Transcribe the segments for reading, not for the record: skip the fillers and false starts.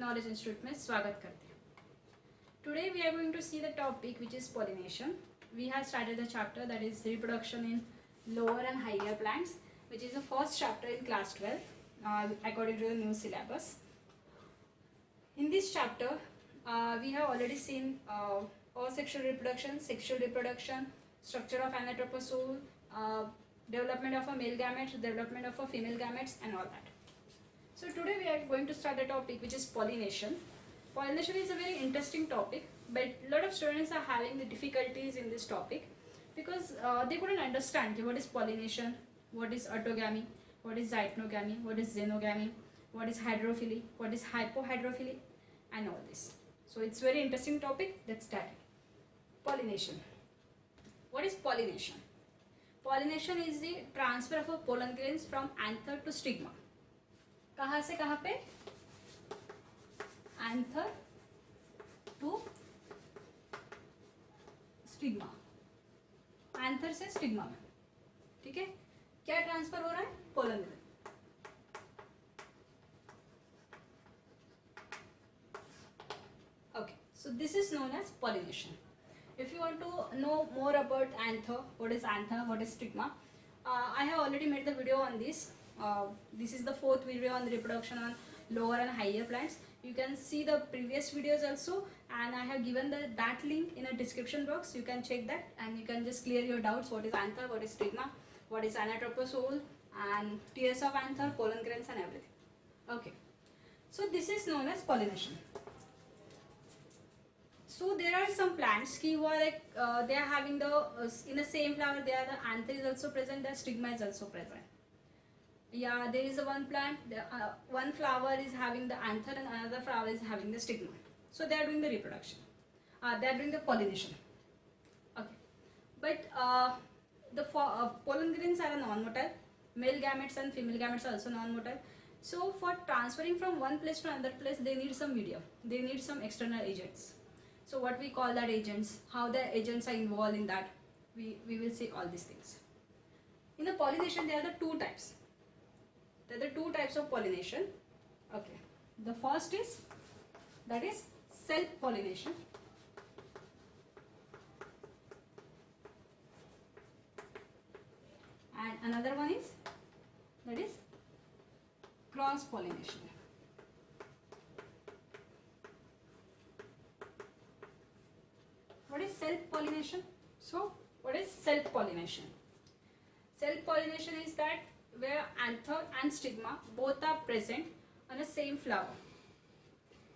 Knowledge institute में स्वागत करते हैं. Today we are going to see the topic which is pollination. We have started the chapter that is reproduction in lower and higher plants, which is the first chapter in class 12 according to the new syllabus. In this chapter we have already seen asexual reproduction, sexual reproduction, structure of anatroposole, development of a male gametes, development of a female gametes, and all that. So today we are going to start a topic which is pollination. Pollination is a very interesting topic, but a lot of students are having the difficulties in this topic because they couldn't understand what is pollination, what is autogamy, what is zytogamy, what is xenogamy, what is hydrophily, what is hypohydrophily, and all this. So it's very interesting topic. Let's start. Pollination. What is pollination? Pollination is the transfer of a pollen grains from anther to stigma. कहाँ से कहाँ पे? Anther to stigma. Anther से stigma में, ठीक है? क्या transfer हो रहा है? Pollen grain. Okay, so this is known as pollination. If you want to know more about anther, what is stigma, I have already made the video on this. This is the fourth video on reproduction on lower and higher plants. You can see the previous videos also, and I have given that link in a description box. You can check that and you can just clear your doubts. What is anther, what is stigma, what is anatroposole, and tears of anther, pollen grains, and everything. Okay, so this is known as pollination. So there are some plants who are like they are having the in the same flower. There the anther is also present, the stigma is also present. Yeah, there is a one plant, one flower is having the anther and another flower is having the stigma. So they are doing the reproduction. They are doing the pollination. Okay, but the pollen grains are non-motile. Male gametes and female gametes are also non-motile. So for transferring from one place to another place, they need some medium. They need some external agents. So what we call that agents, how the agents are involved in that, we will see all these things. In the pollination, there are the two types. There are the two types of pollination. Okay, the first is that is self-pollination. And another one is that is cross-pollination. What is self-pollination? So, what is self-pollination? Self-pollination is that where anther and stigma both are present on the same flower.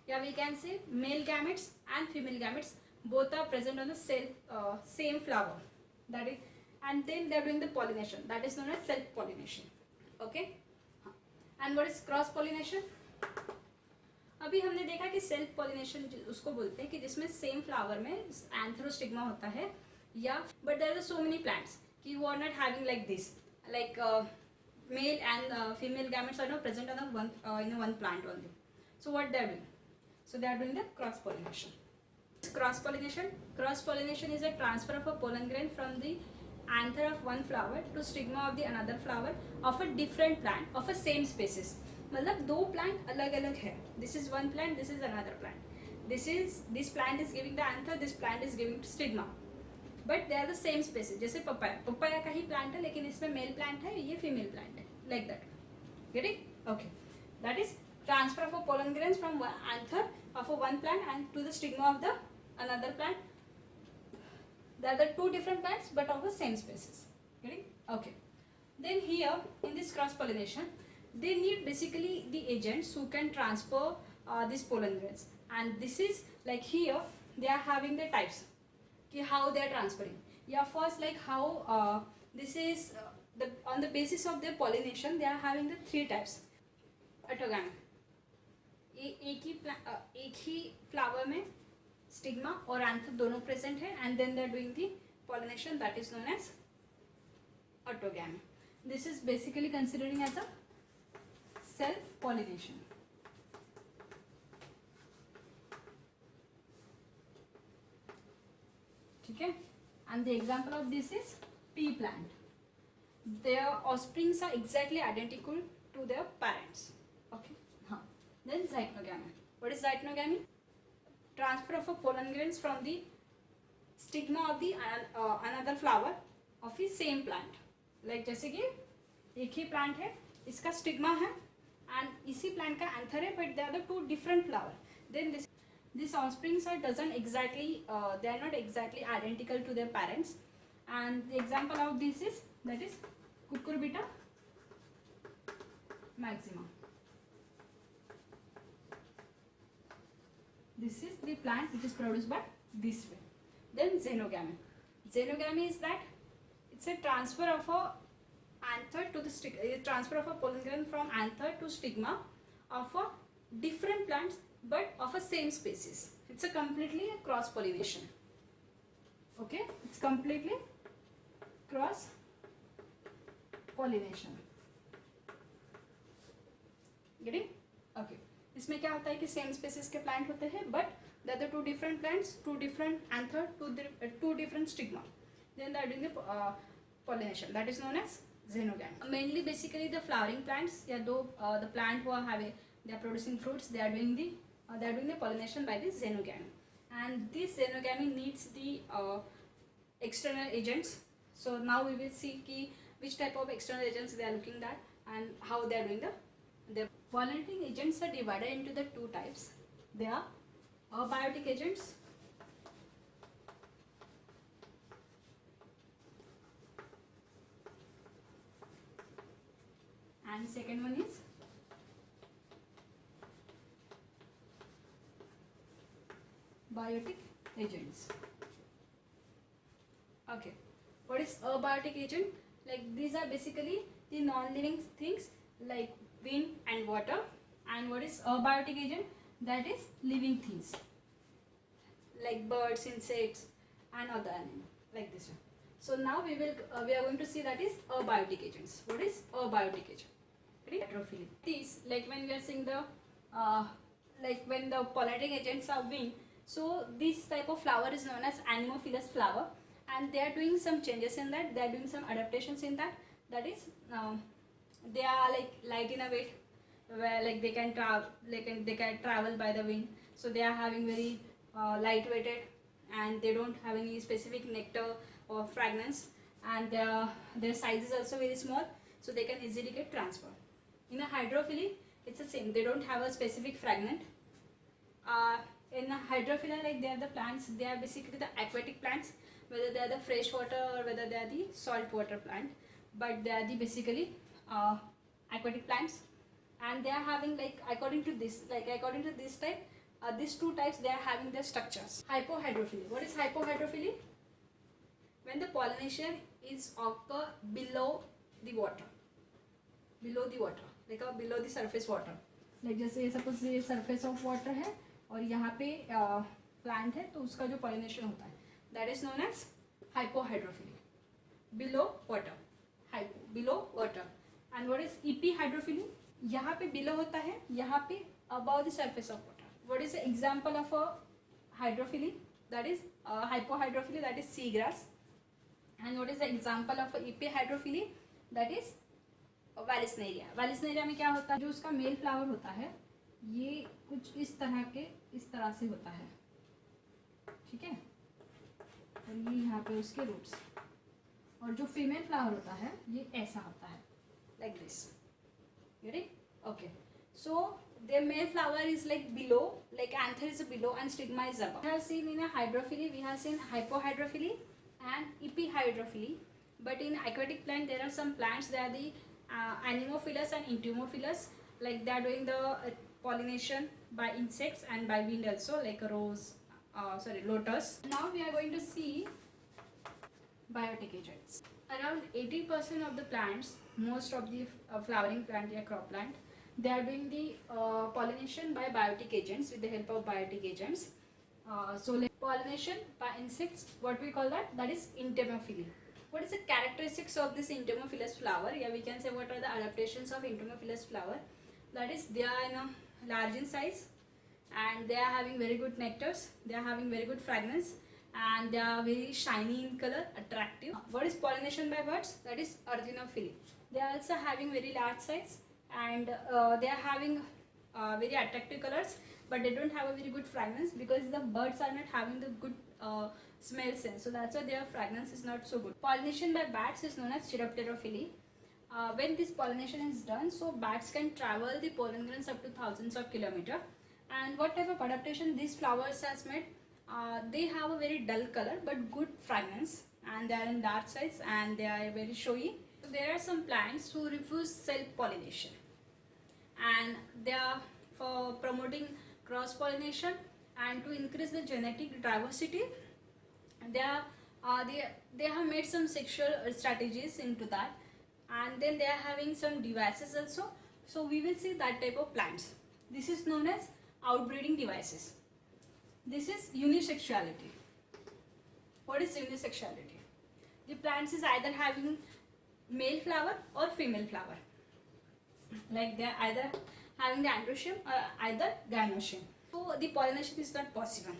Yeah, we can say male gametes and female gametes both are present on the same flower. That is, and then they are doing the pollination. That is known as self-pollination. Okay. And what is cross-pollination? अभी हमने देखा कि self pollination उसको बोलते हैं कि जिसमें same flower में एंथ्रोस्टिग्मा होता है, या but there are so many plants कि वो are not having like this, like male and female gametes are not present on in one plant only. So what they are doing? So they are doing the cross pollination. Cross pollination is a transfer of a pollen grain from the anther of one flower to stigma of the another flower of a different plant of a same species. मतलब दो plant अलग अलग है. This is one plant, this is another plant. This plant is giving the anther, this plant is giving stigma, but they are the same species. जैसे papaya का ही plant है लेकिन इसमें मेल प्लांट है, ये फीमेल प्लांट है, like that. Get it? Okay, that is transfer of a pollen grains from anther of a one plant and to the stigma of the another plant. They are the two different plants but of the same species. Getting? Okay. Then here in this cross pollination, they need basically the agents who can transfer these pollen grains. And this is like here they are having the types. Okay, how they are transferring. Yeah, first like how this is on the basis of their pollination they are having the three types. Autogamy. एक ही flower में stigma और anther दोनों present है, and then they are doing the pollination, that is known as autogamy. This is basically considering as a self pollination. ठीक है? And the example of this is pea plant. Their offsprings are exactly identical to their parents. Okay. Then zytogamy. What is diatenogamy? Transfer of a pollen grains from the stigma of the another flower of the same plant. Like जैसे कि एक ही plant है, इसका stigma है and इसी plant का anther है, but they are the two different flower. Then this offsprings are doesn't exactly they are not exactly identical to their parents. And the example of this is that is Cucurbita maxima. This is the plant which is produced by this way. Then xenogamy. Xenogamy is that it's a transfer of a anther to the transfer of a pollen grain from anther to stigma of a different plants but of a same species. It's a completely cross pollination. Okay, it's completely cross pollination. Getting? Okay. इसमें क्या होता है कि same spaces के plant होते हैं but the other two different plants, two different anther, two different stigma. Then they are doing the pollination. That is known as xenogamy. Mainly, basically, the flowering plants. Yeah, though the plant who are having, they are producing fruits. They are doing the pollination by the xenogamy. And this xenogamy needs the external agents. So now we will see which type of external agents they are looking at and how they are doing the pollinating agents are divided into the two types. They are abiotic agents and second one is biotic agents. Okay, what is abiotic agent? Like these are basically the non-living things like wind and water. And what is abiotic agent? That is living things like birds, insects and other animals like this one. So now we are going to see that is abiotic agents. What is abiotic agent? Heterophily. These, like when we are seeing the like when the pollinating agents are wind, so this type of flower is known as anemophilous flower, and they are doing some changes in that. They are doing some adaptations in that. That is they are like light in a weight, where like they can travel by the wind. So they are having very lightweighted, and they don't have any specific nectar or fragrance, and their size is also very small, so they can easily get transferred. In a hydrophily, it's the same. They don't have a specific fragment. In a hydrophila, like they are the plants, they are basically the aquatic plants, whether they are the freshwater or whether they are the saltwater plant, but they are the basically aquatic plants, and they are having like according to this type, these two types, they are having their structures. Hypohydrophily. What is hypohydrophily? When the pollination is occur below the water, like below the surface water. Like जैसे suppose ये surface of water है और यहाँ पे plant है, तो उसका जो pollination होता है, that is known as hypohydrophily. Below water, below water. And what is epihydrophily? यहाँ पे below होता है, यहाँ पे above the surface of water. What is the example of a hydrophily? That is hypohydrophily, that is seagrass. And what is the example of a epihydrophily? That is वैलिस्नेरिया. वैलिस्नेरिया में क्या होता है, जो उसका मेल फ्लावर होता है ये कुछ इस तरह से होता है, ठीक है, और ये यहाँ पे उसके रूट्स, और जो फीमेल फ्लावर होता है ये ऐसा होता है, like this. Okay, so the male flower is like below, like anther is below and stigma is above. We have seen in a hydrophily, we have seen hypohydrophily and epihydrophily. But in aquatic plant, there are some plants, they are the anemophilous and entomophilous, like they are doing the pollination by insects and by wind also, like a lotus. Now we are going to see biotic agents. Around 80% of the plants, most of the flowering plant or crop plant, they are doing the pollination by biotic agents, with the help of biotic agents. So like pollination by insects, what we call that? That is entomophily. What is the characteristics of this entomophilous flower? Yeah, we can say what are the adaptations of entomophilous flower. That is, they are large in size, and they are having very good nectars, they are having very good fragrance, and they are very shiny in color, attractive. What is pollination by birds? That is earthinophily. They are also having very large size, and they are having very attractive colors, but they don't have a very good fragrance because the birds are not having the good smell sense. So that's why their fragrance is not so good. Pollination by bats is known as Chiropterophily. When this pollination is done, so bats can travel the pollen grains up to thousands of kilometers. And what type of adaptation these flowers has made? They have a very dull color but good fragrance, and they are in dark sides and they are very showy. So there are some plants who refuse self-pollination, and they are for promoting cross-pollination and to increase the genetic diversity. They have made some sexual strategies into that, and then they are having some devices also. So we will see that type of plants. This is known as outbreeding devices. This is unisexuality. What is unisexuality? The plants is either having male flower or female flower, like they are either having the androecium or either gynoecium. So the pollination is not possible,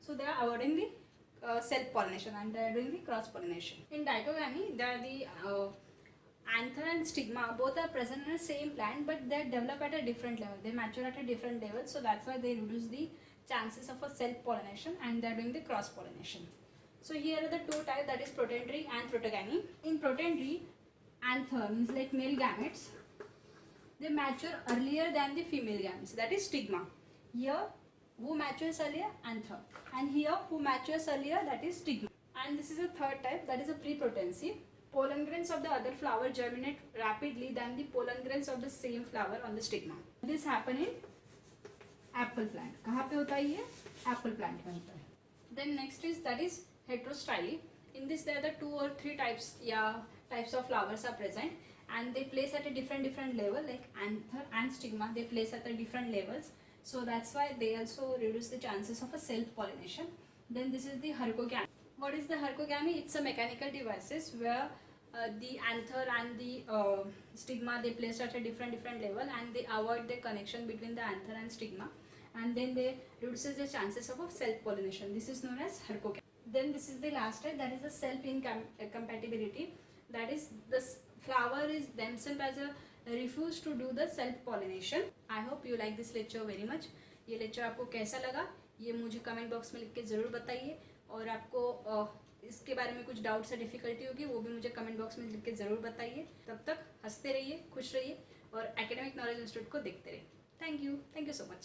so they are avoiding the self-pollination and they are doing the cross-pollination. In dichogamy, they are the anther and stigma both are present in the same plant, but they develop at a different level. They mature at a different level, so that's why they reduce the chances of a self-pollination and they are doing the cross-pollination. So here are the two types, that is protandry and protogamy. In protandry, anther means like male gametes, they mature earlier than the female gametes, that is stigma. Here who matures earlier? Anther. And here who matures earlier? That is stigma. And this is a third type, that is a prepotency. Pollen grains of the other flower germinate rapidly than the pollen grains of the same flower on the stigma. This happen in apple plant. कहाँ पे होता है ये? Apple plant में होता है. Then next is that is heterostyle. In this there are the 2 or 3 types of flowers are present, and they place at a different level, like anther and stigma. They place at a different levels. So that's why they also reduce the chances of a self-pollination. Then this is the hercogamy. What is the hercogamy? It's a mechanical devices where the anther and the stigma they placed at a different level, and they avoid the connection between the anther and stigma, and then they reduces the chances of self-pollination. This is known as hercogamy. Then this is the last type, that is the self-incompatibility. That is the flower is themselves as a refuse to do the self-pollination. I hope you like this lecture very much. ये lecture आपको कैसा लगा ये मुझे comment box में लिख के ज़रूर बताइए, और आपको इसके बारे में कुछ डाउट्स या डिफिकल्टी होगी वो भी मुझे कमेंट बॉक्स में लिख के ज़रूर बताइए. तब तक हंसते रहिए, खुश रहिए और एकेडमिक नॉलेज इंस्टीट्यूट को देखते रहिए. Thank you so much.